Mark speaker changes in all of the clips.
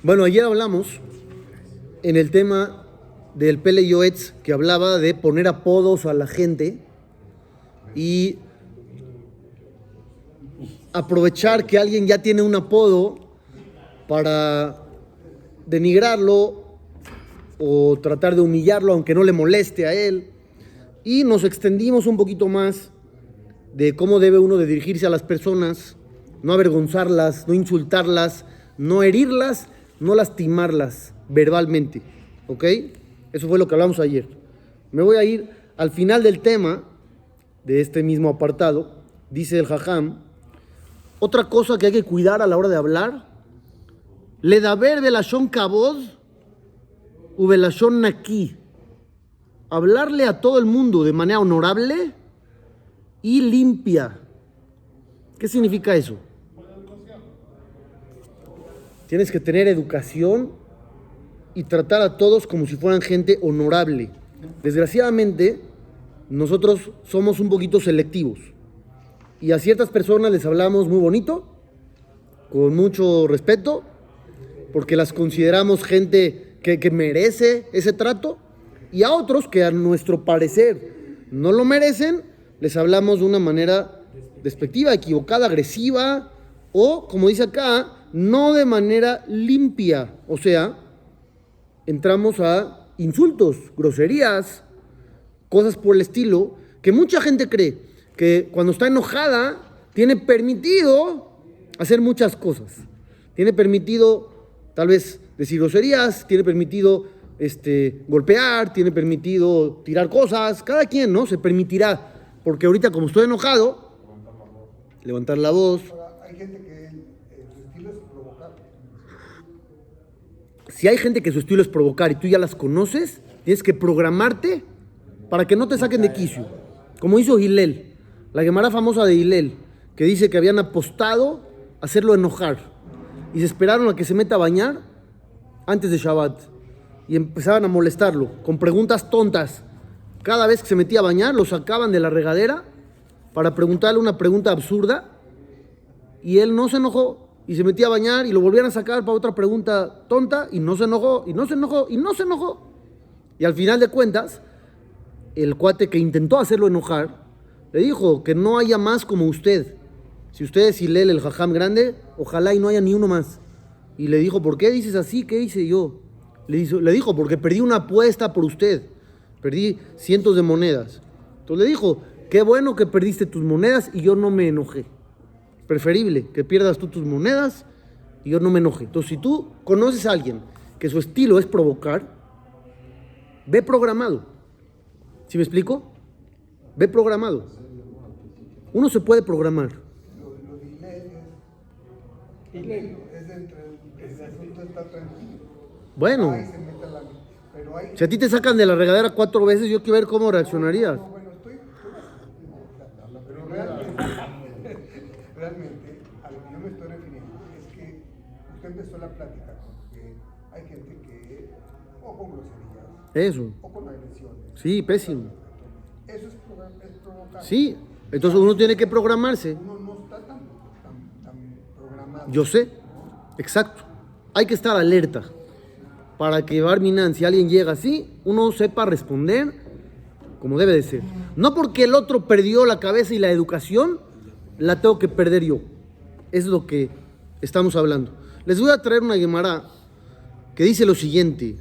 Speaker 1: Bueno, ayer hablamos en el tema del Pele Yoetz, que hablaba de poner apodos a la gente y aprovechar que alguien ya tiene un apodo para denigrarlo o tratar de humillarlo aunque no le moleste a él. Y nos extendimos un poquito más de cómo debe uno de dirigirse a las personas, no avergonzarlas, no insultarlas, no herirlas, no lastimarlas verbalmente, ¿ok? Eso fue lo que hablamos ayer. Me voy a ir al final del tema de este mismo apartado. Dice el Jajam, otra cosa que hay que cuidar a la hora de hablar, ledaber belashon kabod u belashon naki, hablarle a todo el mundo de manera honorable y limpia. ¿Qué significa eso? Tienes que tener educación y tratar a todos como si fueran gente honorable. Desgraciadamente, nosotros somos un poquito selectivos y a ciertas personas les hablamos muy bonito, con mucho respeto, porque las consideramos gente que merece ese trato, y a otros que a nuestro parecer no lo merecen, les hablamos de una manera despectiva, equivocada, agresiva, o, como dice acá, no de manera limpia. O sea, entramos a insultos, groserías, cosas por el estilo, que mucha gente cree que cuando está enojada tiene permitido hacer muchas cosas. Tiene permitido tal vez decir groserías, tiene permitido golpear, tiene permitido tirar cosas. Cada quien, ¿no? Se permitirá. Porque ahorita, como estoy enojado, levantar la voz.
Speaker 2: Hay gente que su estilo es provocar.
Speaker 1: Si hay gente que su estilo es provocar y tú ya las conoces, tienes que programarte para que no te saquen de quicio. Como hizo Hillel, la Gemara famosa de Hillel, que dice que habían apostado a hacerlo enojar. Y se esperaron a que se meta a bañar antes de Shabbat. Y empezaban a molestarlo con preguntas tontas. Cada vez que se metía a bañar, lo sacaban de la regadera para preguntarle una pregunta absurda. Y él no se enojó y se metía a bañar y lo volvían a sacar para otra pregunta tonta y no se enojó, y no se enojó, y no se enojó. Y al final de cuentas, el cuate que intentó hacerlo enojar, le dijo que no haya más como usted. Si usted es Hillel, el Jajam grande, ojalá y no haya ni uno más. Y le dijo, ¿por qué dices así? ¿Qué hice yo? Le dijo, porque perdí una apuesta por usted. Perdí cientos de monedas. Entonces le dijo, qué bueno que perdiste tus monedas y yo no me enojé. Preferible que pierdas tú tus monedas y yo no me enoje. Entonces, si tú conoces a alguien que su estilo es provocar, ve programado. ¿Sí me explico? Ve programado. Uno se puede programar.
Speaker 2: Lo de Hillel es dentro el asunto está tranquilo.
Speaker 1: Bueno,
Speaker 2: Ahí se mete pero hay,
Speaker 1: si a ti te sacan de la regadera 4 veces, yo quiero ver cómo reaccionarías.
Speaker 2: no, bueno, pero realmente a lo que yo me estoy refiriendo es que usted empezó la plática con que hay gente que o con groserías
Speaker 1: Eso.
Speaker 2: o con agresiones.
Speaker 1: Sí, pésimo.
Speaker 2: Eso es provocar.
Speaker 1: Sí, entonces uno tiene que programarse.
Speaker 2: Uno no está tan programado.
Speaker 1: Yo sé, exacto. Hay que estar alerta para que Barminan, si alguien llega así, uno sepa responder como debe de ser. No porque el otro perdió la cabeza y la educación, la tengo que perder yo. Es lo que estamos hablando. Les voy a traer una Gemara que dice lo siguiente.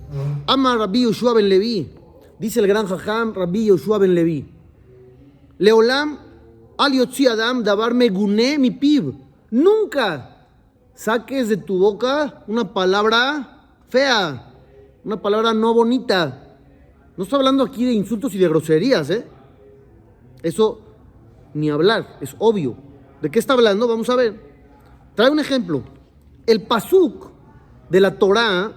Speaker 1: Ama Rabbi Yoshua ben Levi, dice el gran Jajam Rabbi Yoshua ben Levi. Leolam al yotzi adam davar megune mi piv. Nunca saques de tu boca una palabra fea, una palabra no bonita. No estoy hablando aquí de insultos y de groserías, ¿eh? Eso ni hablar, es obvio. ¿De qué está hablando? Vamos a ver. Trae un ejemplo. El pasuk de la Torá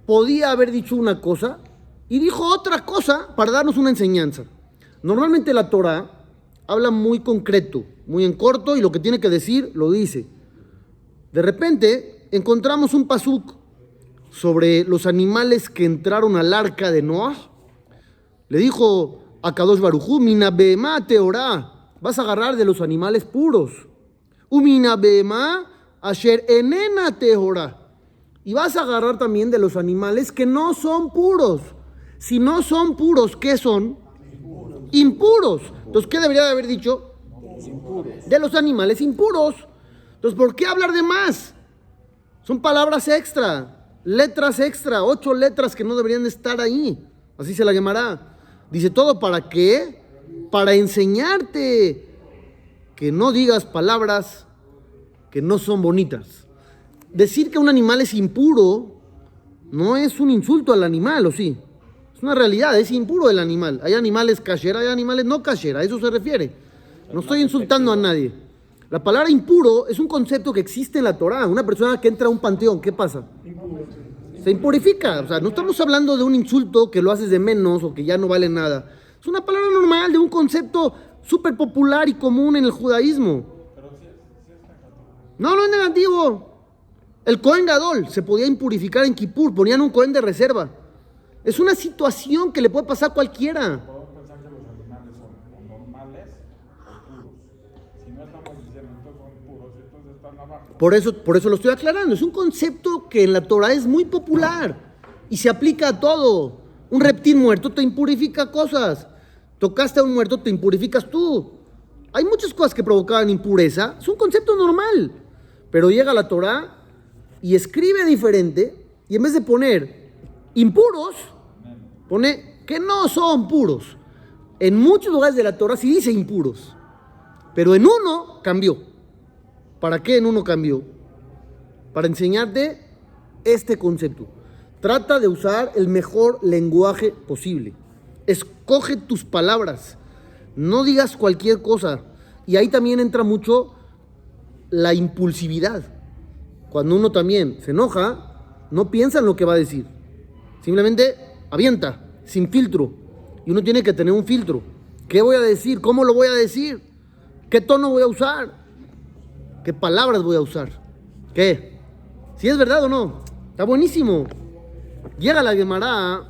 Speaker 1: podía haber dicho una cosa y dijo otra cosa para darnos una enseñanza. Normalmente la Torá habla muy concreto, muy en corto, y lo que tiene que decir lo dice. De repente encontramos un pasuk sobre los animales que entraron al arca de Noah. Le dijo a Kadosh Barujú, mina behemá teorá, vas a agarrar de los animales puros. Umina behemá asher enena teorá, Y vas a agarrar también de los animales que no son puros. Si no son puros, ¿qué son? Impuros. Entonces, ¿qué debería de haber dicho? De los animales impuros. Entonces, ¿por qué hablar de más? Son palabras extra, letras extra, 8 letras que no deberían de estar ahí. Así se la llamará. Dice, ¿todo para qué? Para enseñarte que no digas palabras que no son bonitas. Decir que un animal es impuro no es un insulto al animal, ¿o sí? Es una realidad, es impuro el animal. Hay animales kasher, hay animales no kasher, a eso se refiere. No estoy insultando a nadie. La palabra impuro es un concepto que existe en la Torá. Una persona que entra a un panteón, ¿qué pasa? Se impurifica. O sea, no estamos hablando de un insulto que lo haces de menos o que ya no vale nada. Es una palabra normal de un concepto súper popular y común en el judaísmo. No es negativo. El Cohen Gadol se podía impurificar en Kippur, ponían un Cohen de reserva. Es una situación que le puede pasar a cualquiera.
Speaker 3: Podemos pensar que los animales son normales o puros. Si no estamos diciendo entonces son puros, entonces están abajo.
Speaker 1: Por eso lo estoy aclarando. Es un concepto que en la Torah es muy popular y se aplica a todo. Un reptil muerto te impurifica cosas. Tocaste a un muerto, te impurificas tú. Hay muchas cosas que provocaban impureza. Es un concepto normal. Pero llega la Torah y escribe diferente, y en vez de poner impuros, pone que no son puros. En muchos lugares de la Torah sí dice impuros, pero en uno cambió. ¿Para qué en uno cambió? Para enseñarte este concepto. Trata de usar el mejor lenguaje posible. Escoge tus palabras. No digas cualquier cosa. Y ahí también entra mucho la impulsividad. Cuando uno también se enoja, no piensa en lo que va a decir. Simplemente avienta, sin filtro. Y uno tiene que tener un filtro. ¿Qué voy a decir? ¿Cómo lo voy a decir? ¿Qué tono voy a usar? ¿Qué palabras voy a usar? ¿Qué? ¿Si es verdad o no? Está buenísimo. Llega la Gemara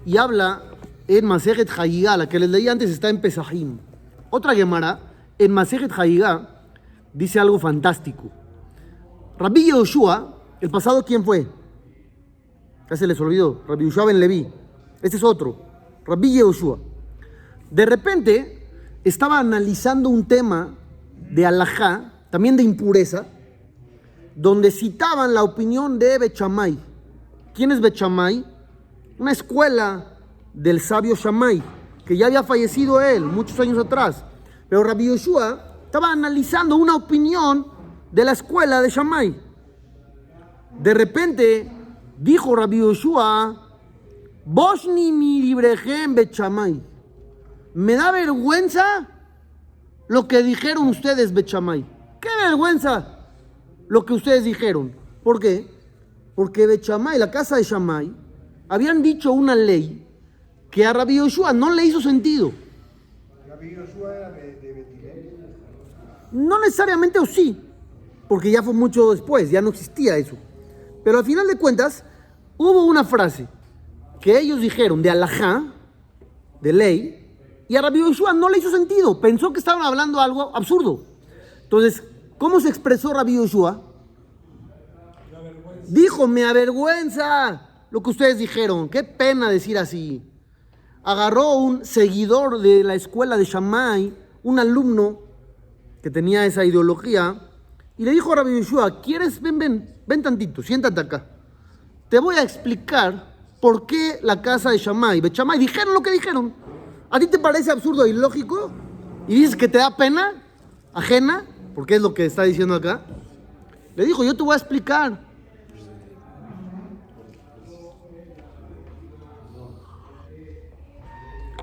Speaker 1: y habla en Masejet Hayigá, la que les leí antes está en Pesajim. Otra Gemara, en Masejet Hayigá, dice algo fantástico. Rabbi Yehoshua, el pasado, ¿quién fue? Ya se les olvidó, Rabbi Yehoshua ben Leví. Este es otro, Rabbi Yehoshua. De repente, estaba analizando un tema de halajá, también de impureza, donde citaban la opinión de Bet Shammai. ¿Quién es Bet Shammai? Una escuela del sabio Shammai, que ya había fallecido él muchos años atrás. Pero Rabbi Yehoshua estaba analizando una opinión de la escuela de Shammai. De repente dijo Rabbi Yehoshua, Boshni mi librejem Bet Shammai. Me da vergüenza lo que dijeron ustedes, Bet Shammai. ¿Qué vergüenza lo que ustedes dijeron? ¿Por qué? Porque Bet Shammai, la casa de Shammai, habían dicho una ley que a Rabbi Yehoshua no le hizo sentido.
Speaker 2: ¿Rabbi Yehoshua era de Betilel?
Speaker 1: No necesariamente, o sí, porque ya fue mucho después, ya no existía eso. Pero al final de cuentas, hubo una frase que ellos dijeron de halajá, de ley, y a Rabbi Yehoshua no le hizo sentido. Pensó que estaban hablando algo absurdo. Entonces, ¿cómo se expresó Rabbi Yehoshua? Dijo, me avergüenza lo que ustedes dijeron. Qué pena decir así. Agarró un seguidor de la escuela de Shammai, un alumno que tenía esa ideología, y le dijo a Rabbi Yehoshua, ¿quieres? Ven tantito, siéntate acá. Te voy a explicar por qué la casa de Shammai, Bet Shammai, dijeron lo que dijeron. ¿A ti te parece absurdo e ilógico? ¿Y dices que te da pena ajena? Porque es lo que está diciendo acá. Le dijo, yo te voy a explicar.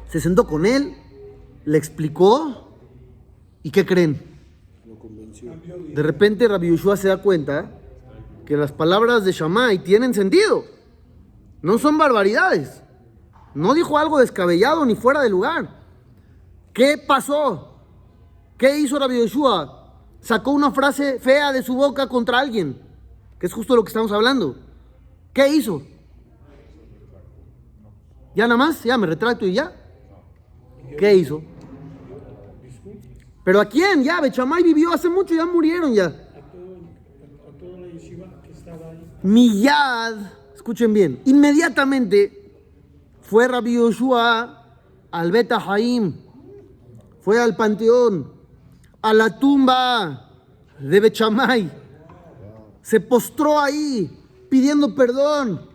Speaker 1: Se sentó con él, le explicó, ¿y qué creen? De repente Rabbi Yehoshua se da cuenta que las palabras de Shammai tienen sentido. No son barbaridades. No dijo algo descabellado ni fuera de lugar. ¿Qué pasó? ¿Qué hizo Rabbi Yehoshua? Sacó una frase fea de su boca contra alguien, que es justo lo que estamos hablando. ¿Qué hizo? ¿Ya nada más? ¿Ya me retracto y ya? ¿Qué hizo? ¿Pero a quién? Ya, Bet Shammai vivió hace mucho, ya murieron ya.
Speaker 4: yeshiva que estaba ahí.
Speaker 1: Miyad, escuchen bien, inmediatamente fue Rabbi Yoshua al Bet Haim, fue al panteón, a la tumba de Bet Shammai, se postró ahí pidiendo perdón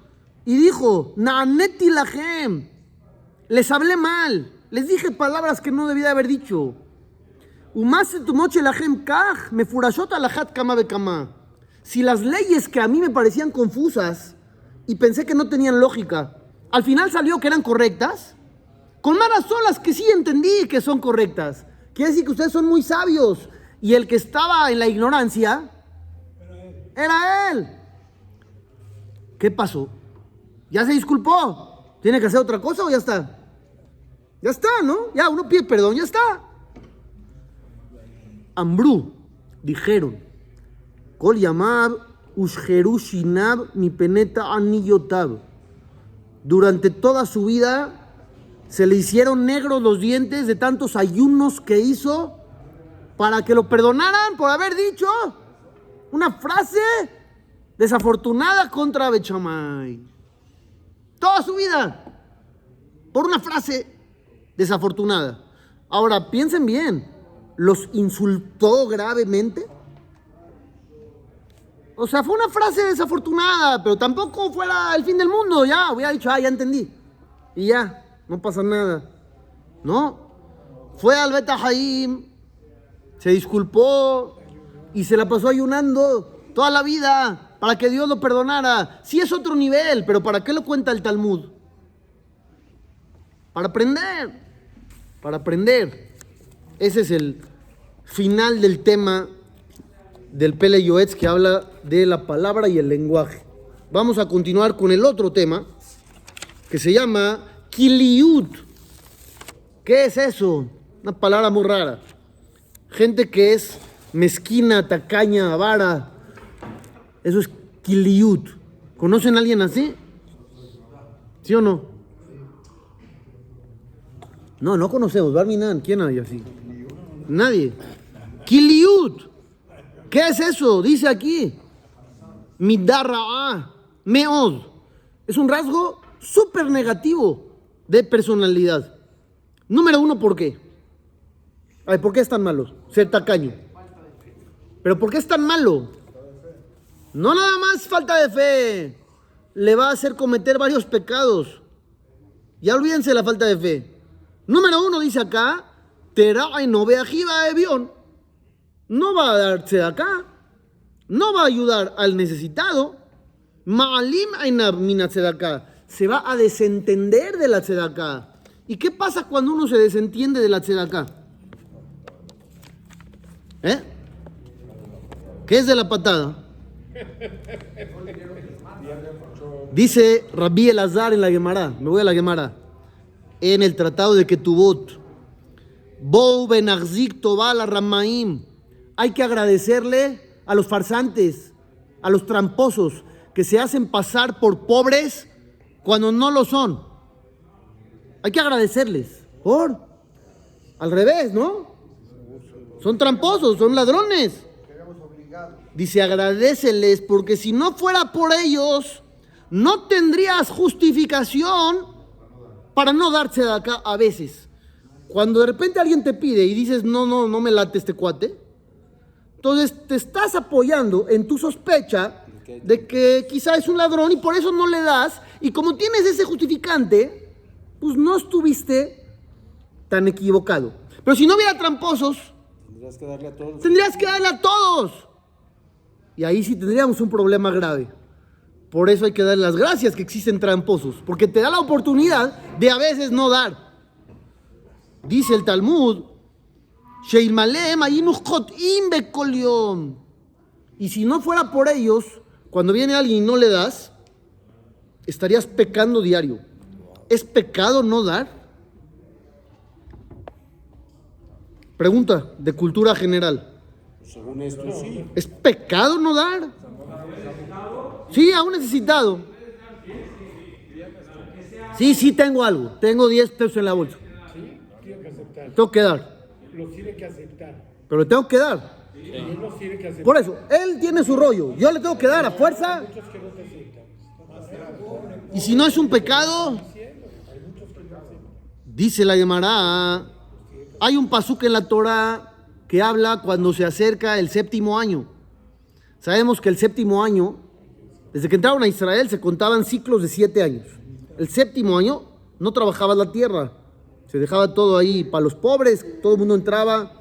Speaker 1: y dijo: Na'aneti lachem, les hablé mal, les dije palabras que no debía haber dicho. Umaset moche lachem kach, me furashot alachat kama bekama. Si las leyes que a mí me parecían confusas y pensé que no tenían lógica, al final salió que eran correctas, con malas son las que sí entendí que son correctas. Quiere decir que ustedes son muy sabios y el que estaba en la ignorancia era él. ¿Qué pasó? ¿Ya se disculpó? ¿Tiene que hacer otra cosa o ya está? Ya está, ¿no? Ya uno pide perdón, ya está. Ambrú, dijeron: Kol yamab ushjeru shinab mi peneta aniyotab. Durante toda su vida se le hicieron negros los dientes de tantos ayunos que hizo para que lo perdonaran por haber dicho una frase desafortunada contra Bet Shammai. Toda su vida por una frase desafortunada. Ahora piensen bien, ¿los insultó gravemente? O sea, fue una frase desafortunada, pero tampoco fuera el fin del mundo. Ya, hubiera dicho: ya entendí. Y ya, no pasa nada. No. Fue al Bet Haim, se disculpó y se la pasó ayunando toda la vida para que Dios lo perdonara. Sí es otro nivel, pero ¿para qué lo cuenta el Talmud? Para aprender. Para aprender. Ese es el final del tema del Pele Yoetz, que habla de la palabra y el lenguaje. Vamos a continuar con el otro tema que se llama Kiliyut. ¿Qué es eso? Una palabra muy rara. Gente que es mezquina, tacaña, avara. Eso es Kiliyut. ¿Conocen a alguien así? ¿Sí o no? No conocemos. Barminan, ¿quién hay así? Nadie. Kiliyut. ¿Qué es eso? Dice aquí: Midarra'a, meod. Es un rasgo súper negativo de personalidad. Número uno, ¿por qué? Ay, ¿por qué es tan malo ser tacaño? ¿Pero por qué es tan malo? No nada más falta de fe. Le va a hacer cometer varios pecados. Ya olvídense de la falta de fe. Número uno, dice acá: Tera'i no beajiba evión. No va a darse de acá, no va a ayudar al necesitado. Ma'alim ainab mina tzedakah, se va a desentender de la tzedakah. ¿Y qué pasa cuando uno se desentiende de la tzedakah? ¿Qué es de la patada? Dice Rabbi Elazar en la Gemara, me voy a la Gemara, en el tratado de Ketubot: Bou benachzik tová la ramaim. Hay que agradecerle a los farsantes, a los tramposos, que se hacen pasar por pobres cuando no lo son. Hay que agradecerles. Al revés, ¿no? Son tramposos, son ladrones. Dice: agradéceles, porque si no fuera por ellos, no tendrías justificación para no darse de acá a veces. Cuando de repente alguien te pide y dices: no me late este cuate, entonces te estás apoyando en tu sospecha de que quizá es un ladrón y por eso no le das. Y como tienes ese justificante, pues no estuviste tan equivocado. Pero si no hubiera tramposos, tendrías que darle a todos. Y ahí sí tendríamos un problema grave. Por eso hay que darle las gracias que existen tramposos, porque te da la oportunidad de a veces no dar. Dice el Talmud: y si no fuera por ellos, cuando viene alguien y no le das, estarías pecando diario. ¿Es pecado no dar? Pregunta de cultura general.
Speaker 4: Según esto, sí.
Speaker 1: ¿Es pecado no dar? Sí, a un necesitado. Sí, tengo algo. Tengo 10 pesos en la bolsa.
Speaker 4: Sí, tiene que aceptar.
Speaker 1: Tengo que dar.
Speaker 4: Lo tiene que aceptar.
Speaker 1: Pero le tengo que dar.
Speaker 4: Y él los tiene que hacer.
Speaker 1: Por eso, él tiene su rollo. Yo le tengo que dar a fuerza.
Speaker 4: Muchos que no te aceptan.
Speaker 1: Y si no es un pecado, dice la Gemara, hay un pasuk en la Torah que habla cuando se acerca el séptimo año. Sabemos que el séptimo año, desde que entraron a Israel, se contaban ciclos de 7 años. El séptimo año no trabajaba la tierra, se dejaba todo ahí para los pobres, todo el mundo entraba.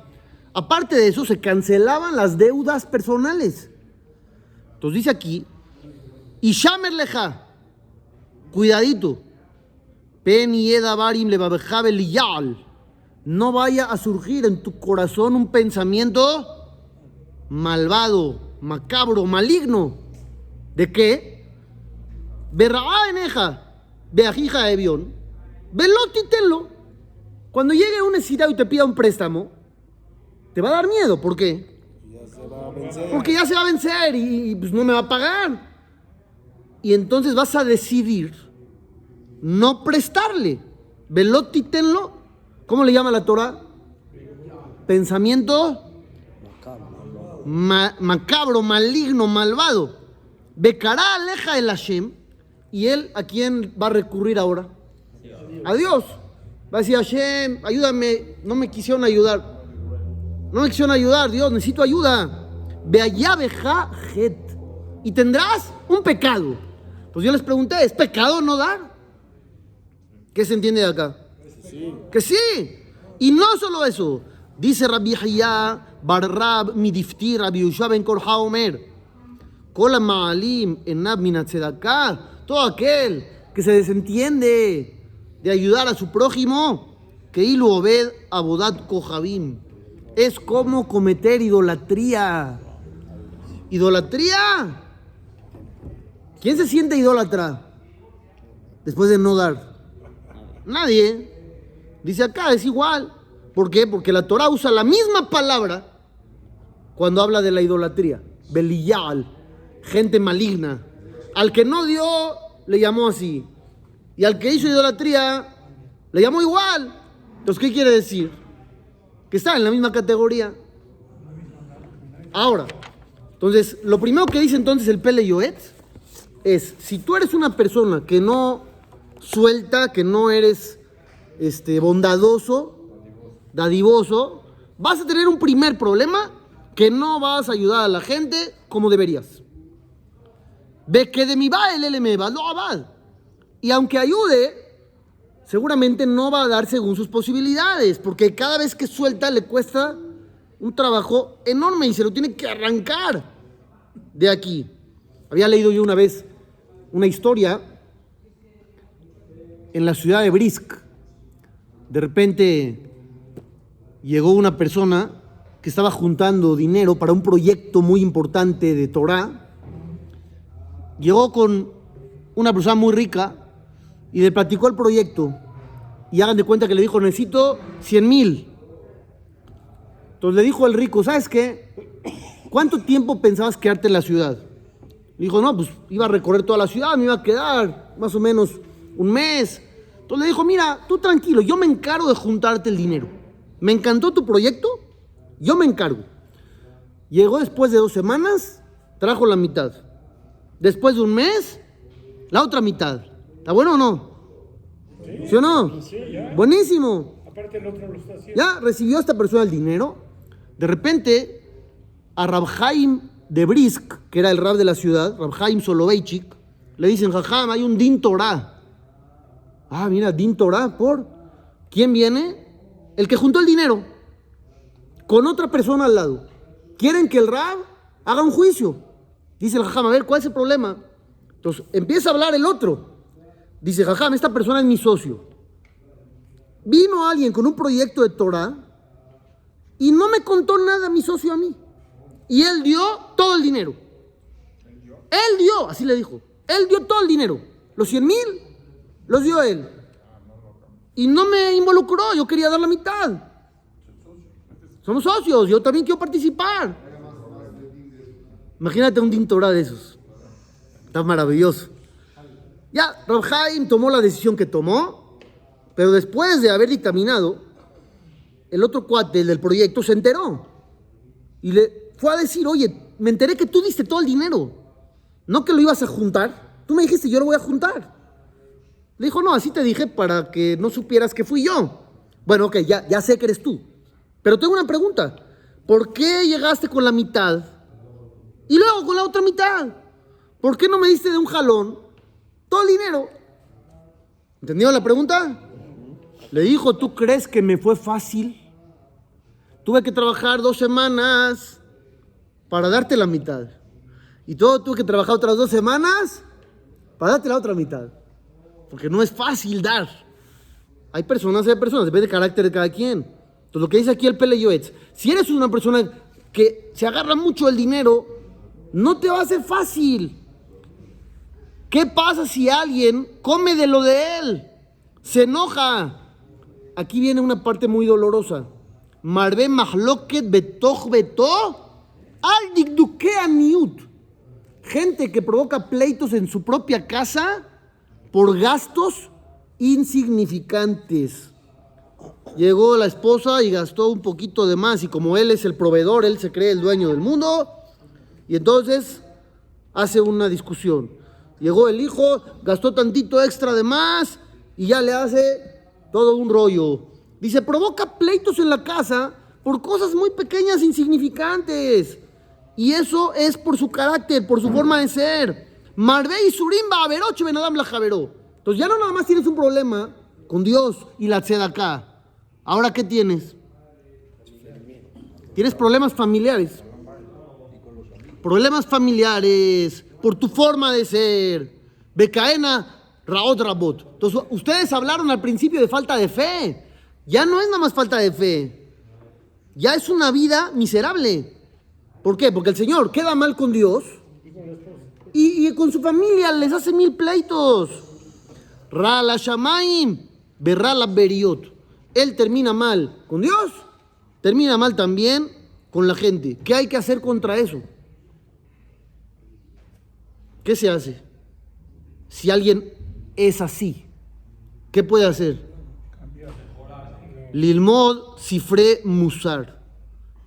Speaker 1: Aparte de eso, se cancelaban las deudas personales. Entonces dice aquí, Ishamer leja, cuidadito, Pen yeda barim levabeja beliyal, no vaya a surgir en tu corazón un pensamiento malvado, macabro, maligno. ¿De qué? Berra'a eneja, beajija evión, velotitenlo. Cuando llegue un necesidad y te pida un préstamo, te va a dar miedo. ¿Por qué?
Speaker 4: Ya se va a vencer.
Speaker 1: Porque ya se va a vencer y pues no me va a pagar. Y entonces vas a decidir no prestarle. Velotitenlo. ¿Cómo le llama la Torah? Pensamiento macabro, maligno, malvado. Becará aleja el Hashem. ¿Y él a quién va a recurrir ahora? A Dios. Va a decir, Hashem, ayúdame. No me quisieron ayudar. No me quisieron ayudar, Dios, necesito ayuda. Ve allá, beja, het. Y tendrás un pecado. Pues yo les pregunté, ¿es pecado no dar? ¿Qué se entiende de acá?
Speaker 4: Sí.
Speaker 1: Que sí. Y no solo eso. Dice Rabbi Yahya bar Rab midifti Rabbi Yusha ben Korja Omer. Kol ma'alim enab min tzedakah. Todo aquel que se desentiende de ayudar a su prójimo, que ilu obed abodat kohabim. Es como cometer idolatría. ¿Idolatría? ¿Quién se siente idólatra después de no dar? Nadie. Dice acá, es igual. ¿Por qué? Porque la Torah usa la misma palabra cuando habla de la idolatría. Beliyal, gente maligna. Al que no dio, le llamó así. Y al que hizo idolatría, le llamó igual. Entonces, ¿qué quiere decir? Que está en la misma categoría. Ahora, entonces, lo primero que dice entonces el Pele Yoetz es, si tú eres una persona que no suelta, que no eres bondadoso, dadivoso, vas a tener un primer problema, que no vas a ayudar a la gente como deberías. Ve que de mi va el LM, lo abad. Y aunque ayude, seguramente no va a dar según sus posibilidades, porque cada vez que suelta le cuesta un trabajo enorme y se lo tiene que arrancar de aquí. Había leído yo una vez una historia en la ciudad de Brisk. De repente llegó una persona que estaba juntando dinero para un proyecto muy importante de Torah. Llegó con una persona muy rica y le platicó el proyecto. Y hagan de cuenta que le dijo, necesito 100,000. Entonces le dijo el rico, ¿sabes qué? ¿Cuánto tiempo pensabas quedarte en la ciudad? Le dijo, no, pues iba a recorrer toda la ciudad, me iba a quedar más o menos un mes. Entonces le dijo, mira, tú tranquilo, yo me encargo de juntarte el dinero. Me encantó tu proyecto, yo me encargo. Llegó después de 2 semanas, trajo la mitad. Después de un mes, la otra mitad. ¿Está bueno o no?
Speaker 4: Sí,
Speaker 1: ¿Sí o no?
Speaker 4: sí, ya.
Speaker 1: Buenísimo.
Speaker 4: Aparte el otro lo está haciendo.
Speaker 1: Ya recibió esta persona el dinero. De repente, a Rab Haim de Brisk, que era el rab de la ciudad, Rab Haim Soloveitchik, le dicen, jajam, hay un Din Torah. Ah, mira, Din Torah, ¿por? ¿Quién viene? El que juntó el dinero, con otra persona al lado. Quieren que el rab haga un juicio. Dice el jajam, a ver, ¿cuál es el problema? Entonces, empieza a hablar el otro. Dice, jajam, esta persona es mi socio. Vino alguien con un proyecto de Torah y no me contó nada mi socio a mí. Y él dio todo el dinero. Él dio, así le dijo. Él dio todo el dinero. Los 100,000 los dio él. Y no me involucró, yo quería dar la mitad. Somos socios, yo también quiero participar. Imagínate un Din Torah de esos. Está maravilloso. Ya, Rab Haim tomó la decisión que tomó, pero después de haber dictaminado, el otro cuate, el del proyecto, se enteró. Y fue a decir, oye, me enteré que tú diste todo el dinero, no que lo ibas a juntar. Tú me dijiste, yo lo voy a juntar. Le dijo, no, así te dije para que no supieras que fui yo. Bueno, ok, ya sé que eres tú. Pero tengo una pregunta. ¿Por qué llegaste con la mitad y luego con la otra mitad? ¿Por qué no me diste de un jalón todo el dinero? ¿Entendió la pregunta? Le dijo, ¿tú crees que me fue fácil? Tuve que trabajar 2 semanas para darte la mitad. Y todo tuve que trabajar otras 2 semanas para darte la otra mitad. Porque no es fácil dar. Hay personas, depende del carácter de cada quien. Entonces lo que dice aquí el Pele Yoetz, si eres una persona que se agarra mucho el dinero, no te va a ser fácil. ¿Qué pasa si alguien come de lo de él? Se enoja. Aquí viene una parte muy dolorosa. Marbe mahloket betoch beto al dikduke aniut. Gente que provoca pleitos en su propia casa por gastos insignificantes. Llegó la esposa y gastó un poquito de más, y como él es el proveedor, él se cree el dueño del mundo, y entonces hace una discusión. Llegó el hijo, gastó tantito extra de más y ya le hace todo un rollo. Dice, provoca pleitos en la casa por cosas muy pequeñas, insignificantes. Y eso es por su carácter, por su forma de ser. Marbe y Surimba, Averoche, Benadam la Javeró. Entonces ya no nada más tienes un problema con Dios y la tzedakah. Ahora, ¿qué tienes? Tienes problemas familiares. Problemas familiares por tu forma de ser. Becaena, Raot Rabot. Entonces, ustedes hablaron al principio de falta de fe. Ya no es nada más falta de fe. Ya es una vida miserable. ¿Por qué? Porque el Señor queda mal con Dios y con su familia les hace 1000 pleitos. Ra la Shamaim, berra la Beriot. Él termina mal con Dios, termina mal también con la gente. ¿Qué hay que hacer contra eso? ¿Qué se hace? Si alguien es así, ¿qué puede hacer? Lilmod Sifre Musar.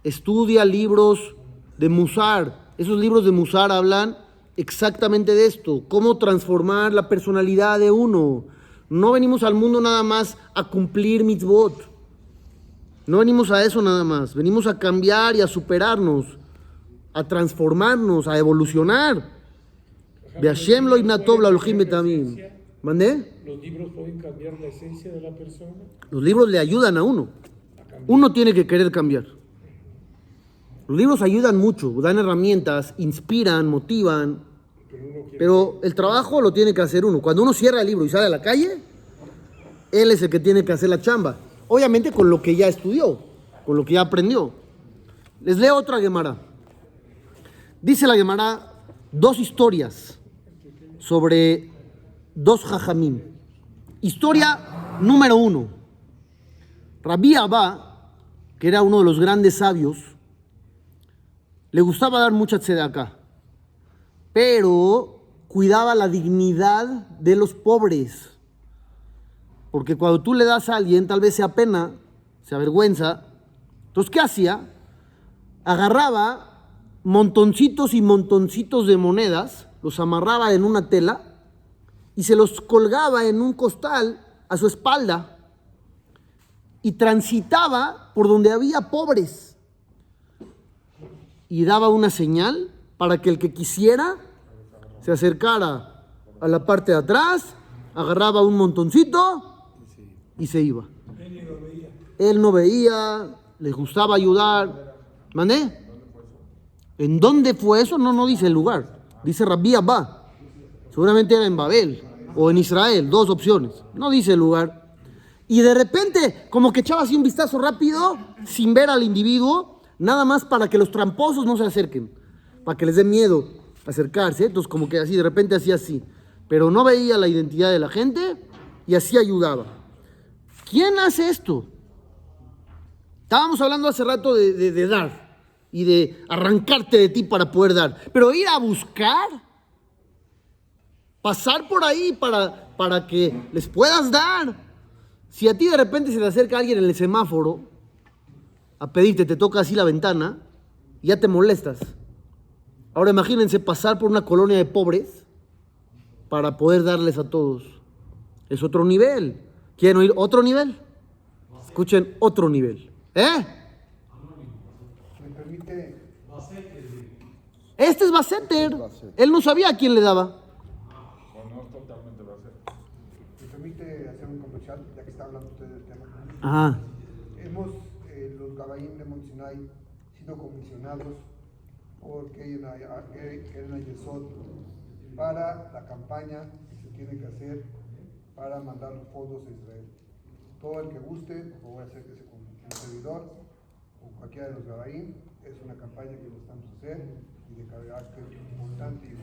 Speaker 1: Estudia libros de Musar. Esos libros de Musar hablan exactamente de esto, cómo transformar la personalidad de uno. No venimos al mundo nada más a cumplir mitzvot. No venimos a eso nada más. Venimos a cambiar y a superarnos, a transformarnos, a evolucionar. Be'ashem lo ibnatov la Elohim betamim. ¿Mandé?
Speaker 4: ¿Los libros pueden cambiar la esencia de la persona?
Speaker 1: Los libros le ayudan a uno. Uno tiene que querer cambiar. Los libros ayudan mucho, dan herramientas, inspiran, motivan. Pero el trabajo lo tiene que hacer uno. Cuando uno cierra el libro y sale a la calle, él es el que tiene que hacer la chamba. Obviamente con lo que ya estudió, con lo que ya aprendió. Les leo otra Gemara. Dice la Gemara 2 historias sobre 2 jajamim. Historia número 1. Rabbi Abba, que era uno de los grandes sabios, le gustaba dar mucha tzedakah, pero cuidaba la dignidad de los pobres. Porque cuando tú le das a alguien, tal vez se apena, se avergüenza. Entonces, ¿qué hacía? Agarraba montoncitos y montoncitos de monedas, los amarraba en una tela y se los colgaba en un costal a su espalda y transitaba por donde había pobres y daba una señal para que el que quisiera se acercara a la parte de atrás, agarraba un montoncito y se iba. Él no veía, le gustaba ayudar. ¿Mandé? ¿En dónde fue eso? No dice el lugar. Dice Rabbi Abba. Seguramente era en Babel o en Israel, 2 opciones. No dice el lugar. Y de repente, como que echaba así un vistazo rápido, sin ver al individuo, nada más para que los tramposos no se acerquen, para que les dé miedo acercarse. Entonces como que así, de repente hacía así, pero no veía la identidad de la gente y así ayudaba. ¿Quién hace esto? Estábamos hablando hace rato de dar y de arrancarte de ti para poder dar, pero ir a buscar, pasar por ahí para que les puedas dar. Si a ti de repente se te acerca alguien en el semáforo a pedirte, te toca así la ventana, y ya te molestas. Ahora imagínense pasar por una colonia de pobres para poder darles a todos. Es otro nivel. ¿Quieren oír otro nivel? Escuchen otro nivel.
Speaker 2: ¿Me permite?
Speaker 1: Este es Baseter. Él no sabía a quién le daba.
Speaker 3: No es totalmente base.
Speaker 2: ¿Me permite hacer un comercial, ya que está hablando usted del tema?
Speaker 1: Ajá.
Speaker 2: Hemos, los Gabaín de Monsinay, sido comisionados por Keren Yesod para la campaña que se tiene que hacer para mandar los fondos a Israel. Todo el que guste, por favor, acérquese con un servidor o cualquiera de los Gabaín. Es una campaña que necesitamos hacer y de carácter importante. Y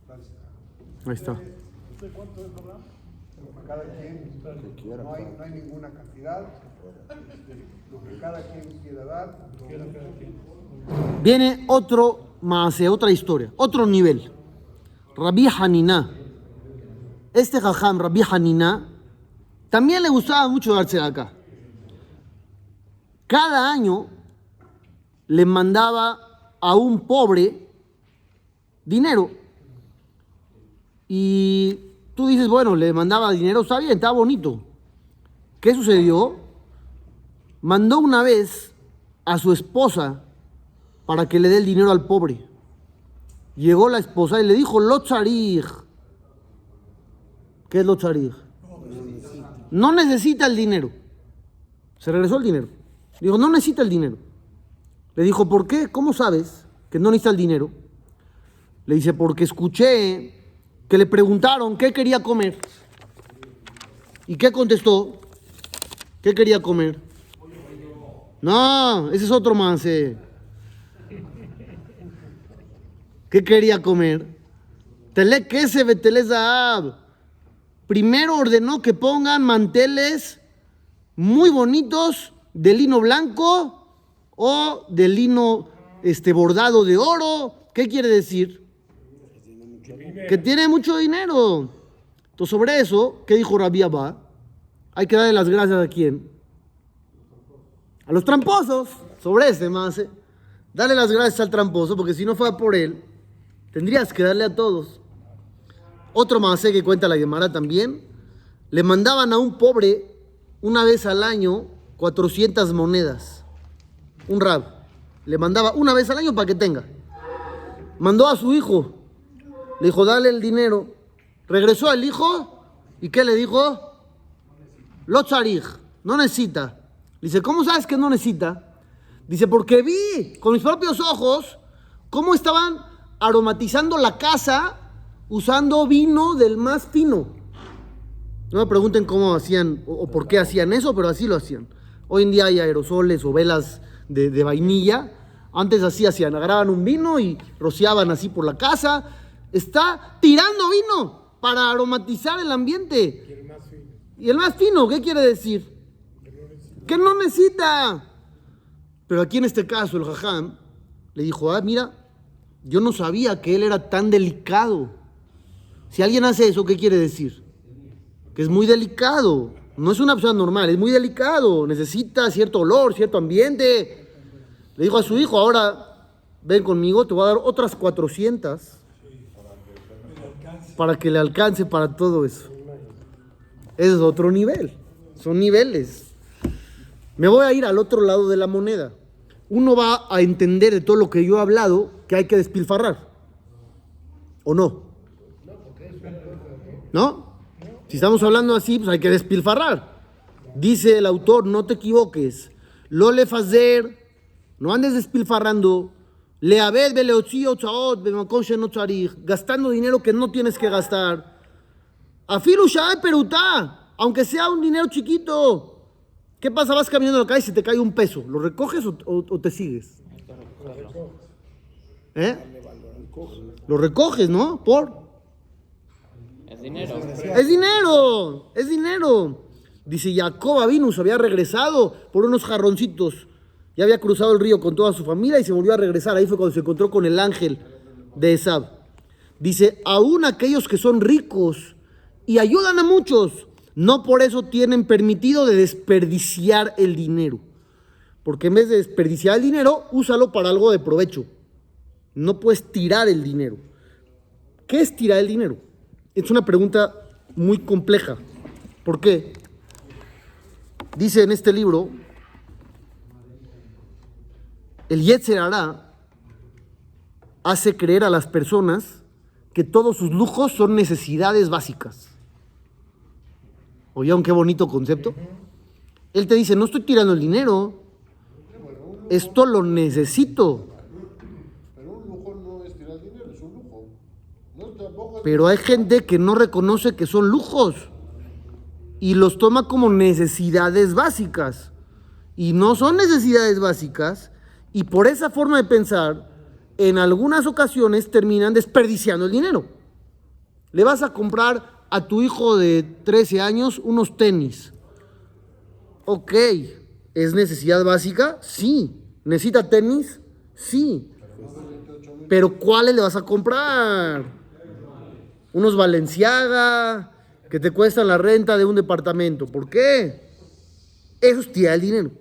Speaker 2: gracias.
Speaker 1: Ahí está.
Speaker 2: ¿Usted cuánto es, verdad? Cada quien, no hay ninguna cantidad. Lo que cada quien quiera dar.
Speaker 1: Viene otro más, otra historia, otro nivel. Rabbi Hanina. Este jajam, Rabbi Hanina, también le gustaba mucho darse de acá. Cada año le mandaba a un pobre dinero. Y tú dices, bueno, le mandaba dinero, está bien, está bonito. ¿Qué sucedió? Mandó una vez a su esposa para que le dé el dinero al pobre. Llegó la esposa y le dijo, lo tzarij. ¿Qué es lo tzarij? No necesita el dinero. Se regresó el dinero. Dijo, no necesita el dinero. Le dijo, ¿por qué? ¿Cómo sabes que no necesita el dinero? Le dice, porque escuché que le preguntaron qué quería comer. ¿Y qué contestó? ¿Qué quería comer? No, ese es otro más. ¿Qué quería comer? Tele kese betele zahab. Primero ordenó que pongan manteles muy bonitos de lino blanco o de lino bordado de oro. ¿Qué quiere decir? Que tiene mucho dinero. Entonces, sobre eso, ¿qué dijo Rabbi Abba? Hay que darle las gracias a quién. A los tramposos. Sobre este más. Dale las gracias al tramposo, porque si no fuera por él, tendrías que darle a todos. Otro más que cuenta la Gemara también. Le mandaban a un pobre una vez al año 400 monedas. Un rab. Le mandaba una vez al año para que tenga. Mandó a su hijo. Le dijo, dale el dinero. Regresó el hijo. ¿Y qué le dijo? Lo tzarij. No necesita. Dice, ¿cómo sabes que no necesita? Dice, porque vi con mis propios ojos cómo estaban aromatizando la casa usando vino del más fino. No me pregunten cómo hacían o por qué hacían eso, pero así lo hacían. Hoy en día hay aerosoles o velas de vainilla. Antes así hacían, agarraban un vino y rociaban así por la casa. Está tirando vino para aromatizar el ambiente.
Speaker 4: Y el más fino.
Speaker 1: ¿Y el más fino qué quiere decir? Que no necesita. Pero aquí en este caso el jajam le dijo, mira, yo no sabía que él era tan delicado. Si alguien hace eso, ¿qué quiere decir? Que es muy delicado. No es una persona normal, es muy delicado. Necesita cierto olor, cierto ambiente. Le dijo a su hijo, ahora ven conmigo, te voy a dar otras 400 para que le alcance para todo eso. Ese es otro nivel. Son niveles. Me voy a ir al otro lado de la moneda. Uno va a entender de todo lo que yo he hablado que hay que despilfarrar. ¿O no? ¿No? Si estamos hablando así, pues hay que despilfarrar. Dice el autor, no te equivoques. Lo le fazer, no andes despilfarrando. Leabed beleotzi otzaot bemakom sheno tzarich, gastando dinero que no tienes que gastar. Afilu shae perutá, aunque sea un dinero chiquito. ¿Qué pasa? Vas caminando en la calle y se te cae un peso. ¿Lo recoges o te sigues? Lo recoges, ¿no? ¿Por?
Speaker 5: Es dinero.
Speaker 1: Es dinero, es dinero. Dice, Jacob Avinu se había regresado por unos jarroncitos. Ya había cruzado el río con toda su familia y se volvió a regresar. Ahí fue cuando se encontró con el ángel de Esab. Dice, aún aquellos que son ricos y ayudan a muchos, no por eso tienen permitido de desperdiciar el dinero. Porque en vez de desperdiciar el dinero, úsalo para algo de provecho. No puedes tirar el dinero. ¿Qué es tirar el dinero? Es una pregunta muy compleja. ¿Por qué? Dice en este libro, el Yetzer Hará hace creer a las personas que todos sus lujos son necesidades básicas. ¿Oyeron qué bonito concepto? Él te dice, no estoy tirando el dinero, esto lo necesito.
Speaker 6: Pero un lujo no es tirar dinero, es un lujo. No, tampoco es...
Speaker 1: Pero hay gente que no reconoce que son lujos y los toma como necesidades básicas. Y no son necesidades básicas, y por esa forma de pensar, en algunas ocasiones terminan desperdiciando el dinero. Le vas a comprar a tu hijo de 13 años unos tenis. Ok, ¿es necesidad básica? Sí. ¿Necesita tenis? Sí. Pero ¿cuáles le vas a comprar? Unos Balenciaga que te cuestan la renta de un departamento. ¿Por qué? Eso es tirar el dinero.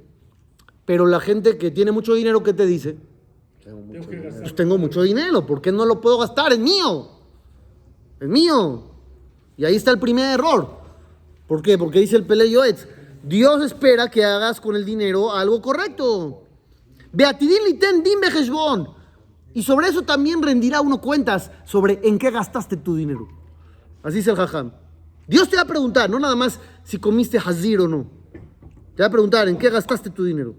Speaker 1: Pero la gente que tiene mucho dinero, ¿qué te dice? Pues tengo mucho dinero, ¿por qué no lo puedo gastar? Es mío. Es mío. Y ahí está el primer error. ¿Por qué? Porque dice el Pelei Yoetz, Dios espera que hagas con el dinero algo correcto. Beatidin liten din beheshbon. Y sobre eso también rendirá uno cuentas sobre en qué gastaste tu dinero. Así dice el Jajam. Dios te va a preguntar, no nada más si comiste hazir o no. Te va a preguntar en qué gastaste tu dinero.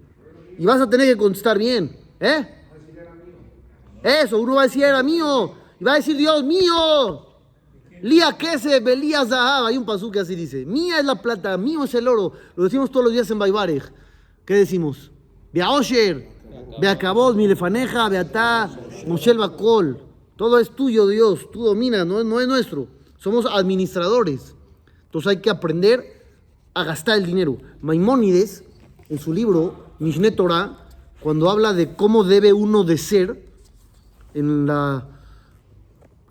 Speaker 1: Y vas a tener que contestar bien. Eso, uno va a decir era mío. Y va a decir Dios mío. Lía Kesef, Belía Zahab. Hay un pasú que así dice. Mía es la plata, mío es el oro. Lo decimos todos los días en Baibarej. ¿Qué decimos? Bea Osher, Bea Kabod, Milefaneja, Beatá, Moshel Bakol. Todo es tuyo, Dios. Tú dominas, no es nuestro. Somos administradores. Entonces hay que aprender a gastar el dinero. Maimónides, en su libro Mishneh Torah, cuando habla de cómo debe uno de ser en la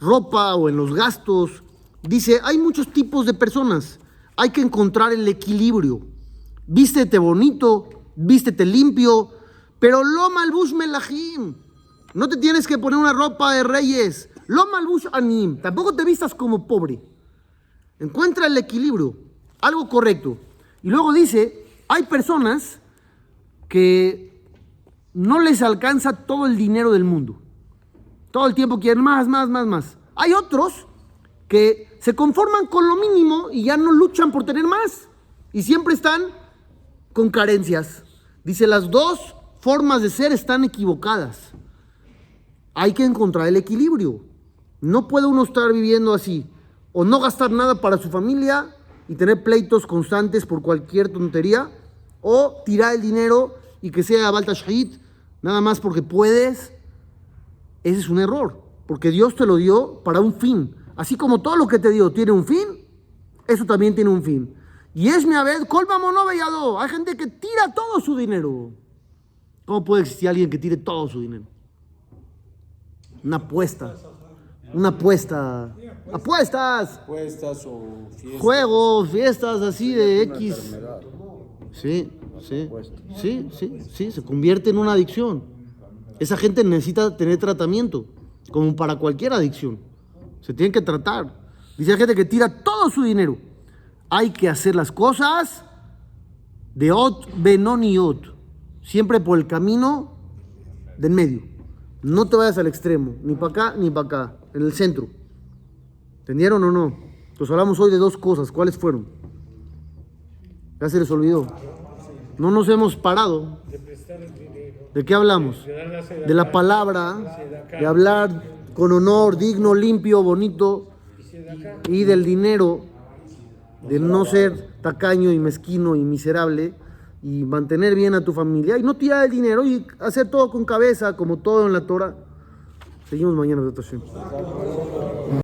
Speaker 1: ropa o en los gastos, dice, hay muchos tipos de personas. Hay que encontrar el equilibrio. Vístete bonito, vístete limpio, pero lo malbush melahim. No te tienes que poner una ropa de reyes. Lo malbush anim. Tampoco te vistas como pobre. Encuentra el equilibrio, algo correcto. Y luego dice, hay personas que no les alcanza todo el dinero del mundo. Todo el tiempo quieren más. Hay otros que se conforman con lo mínimo y ya no luchan por tener más. Y siempre están con carencias. Dice, las dos formas de ser están equivocadas. Hay que encontrar el equilibrio. No puede uno estar viviendo así. O no gastar nada para su familia y tener pleitos constantes por cualquier tontería. O tirar el dinero y que sea Balta Shahid, nada más porque puedes. Ese es un error. Porque Dios te lo dio para un fin. Así como todo lo que te dio tiene un fin, eso también tiene un fin. Y es mi vez, colma no vellado. Hay gente que tira todo su dinero. ¿Cómo puede existir alguien que tire todo su dinero? Una apuesta. Apuestas
Speaker 6: o fiestas.
Speaker 1: juegos, fiestas así de X. Sí, se convierte en una adicción. Esa gente necesita tener tratamiento, como para cualquier adicción. Se tienen que tratar. Dice la gente que tira todo su dinero. Hay que hacer las cosas de ot benoniot, siempre por el camino del medio. No te vayas al extremo, ni para acá ni para acá, en el centro. ¿Entendieron o no? Entonces hablamos hoy de dos cosas. ¿Cuáles fueron? Ya se les olvidó. No nos hemos parado. ¿De qué hablamos? De la palabra, de hablar con honor, digno, limpio, bonito, y del dinero, de no ser tacaño y mezquino y miserable, y mantener bien a tu familia, y no tirar el dinero y hacer todo con cabeza, como todo en la Torah. Seguimos mañana, Beto Hashem.